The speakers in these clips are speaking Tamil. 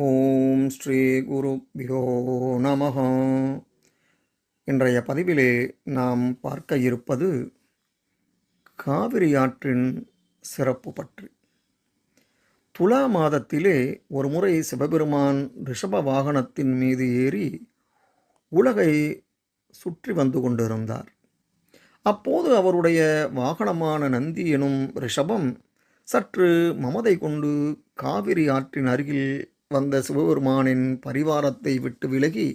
ஓம் ஸ்ரீ குருப்யோ நமஹ. இன்றைய பதிவிலே நாம் பார்க்க இருப்பது காவிரி ஆற்றின் சிறப்பு பற்றி. துலா மாதத்திலே ஒரு முறை சிவபெருமான் ரிஷப வாகனத்தின் மீது ஏறி உலகை சுற்றி வந்து கொண்டிருந்தார். அப்போது அவருடைய வாகனமான நந்தி எனும் ரிஷபம் சற்று மமதை கொண்டு காவிரி ஆற்றின் அருகில் வந்த சிவபெருமானின் பரிவாரத்தை விட்டு விலகி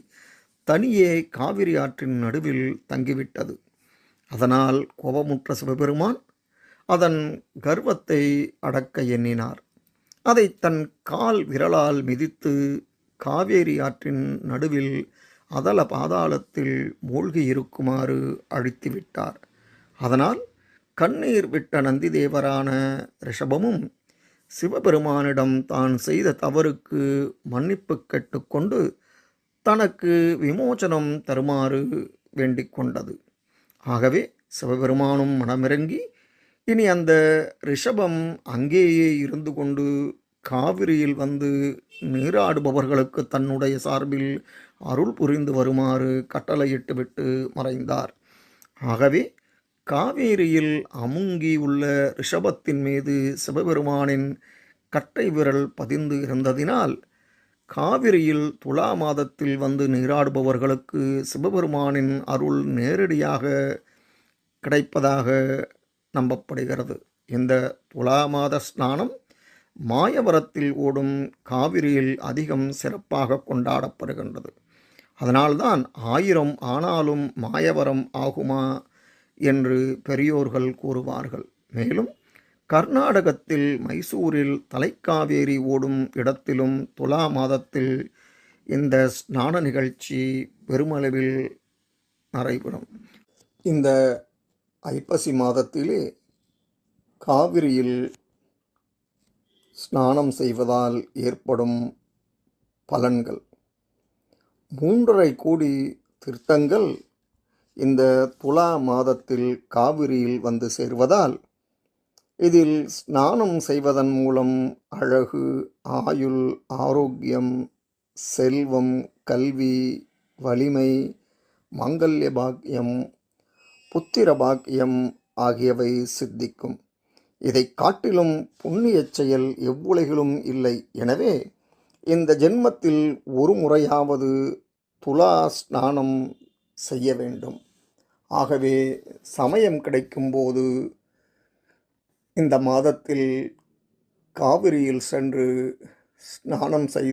தனியே காவிரி ஆற்றின் நடுவில் தங்கிவிட்டது. அதனால் கோபமுற்ற சிவபெருமான் அதன் கர்வத்தை அடக்க எண்ணினார். அதை தன் கால் விரலால் மிதித்து காவேரி ஆற்றின் நடுவில் அதல பாதாளத்தில் மூழ்கி இருக்குமாறு அழித்துவிட்டார். அதனால் கண்ணீர் விட்ட நந்திதேவரான ரிஷபமும் சிவபெருமானிடம் தான் செய்த தவறுக்கு மன்னிப்பு கேட்டுக்கொண்டு தனக்கு விமோசனம் தருமாறு வேண்டிக் கொண்டது. ஆகவே சிவபெருமானும் மனமிறங்கி இனி அந்த ரிஷபம் அங்கேயே இருந்து கொண்டு காவிரியில் வந்து நீராடுபவர்களுக்கு தன்னுடைய சார்பில் அருள் புரிந்து வருமாறு கட்டளையிட்டுவிட்டு மறைந்தார். ஆகவே காவேரியில் அமுங்கியுள்ள ரிஷபத்தின் மீது சிவபெருமானின் கட்டை விரல் பதிந்து இருந்ததினால் காவிரியில் துலா மாதத்தில் வந்து நீராடுபவர்களுக்கு சிவபெருமானின் அருள் நேரடியாக கிடைப்பதாக நம்பப்படுகிறது. இந்த துலா மாத ஸ்நானம் மாயவரத்தில் ஓடும் காவிரியில் அதிகம் சிறப்பாக கொண்டாடப்படுகின்றது. அதனால்தான் 1000 ஆனாலும் மாயவரம் ஆகுமா என்று பெரியோர்கள் கூறுவார்கள். மேலும் கர்நாடகத்தில் மைசூரில் தலைக்காவேரி ஓடும் இடத்திலும் துலா மாதத்தில் இந்த ஸ்நான நிகழ்ச்சி பெருமளவில் நடைபெறும். இந்த ஐப்பசி மாதத்திலே காவிரியில் ஸ்நானம் செய்வதால் ஏற்படும் பலன்கள் 3.5 கோடி தீர்த்தங்கள் இந்த துலா மாதத்தில் காவிரியில் வந்து சேர்வதால் இதில் ஸ்நானம் செய்வதன் மூலம் அழகு, ஆயுள், ஆரோக்கியம், செல்வம், கல்வி, வலிமை, மங்கல்ய பாக்கியம், புத்திர பாக்கியம் ஆகியவை சித்திக்கும். இதை காட்டிலும் புண்ணிய செயல் எவ்வுலகிலும் இல்லை. எனவே இந்த ஜென்மத்தில் ஒரு முறையாவது துலா ஸ்நானம் செய்ய வேண்டும். ஆகவே சமயம் கிடைக்கும்போது இந்த மாதத்தில் காவிரியில் சென்று ஸ்நானம் செய்து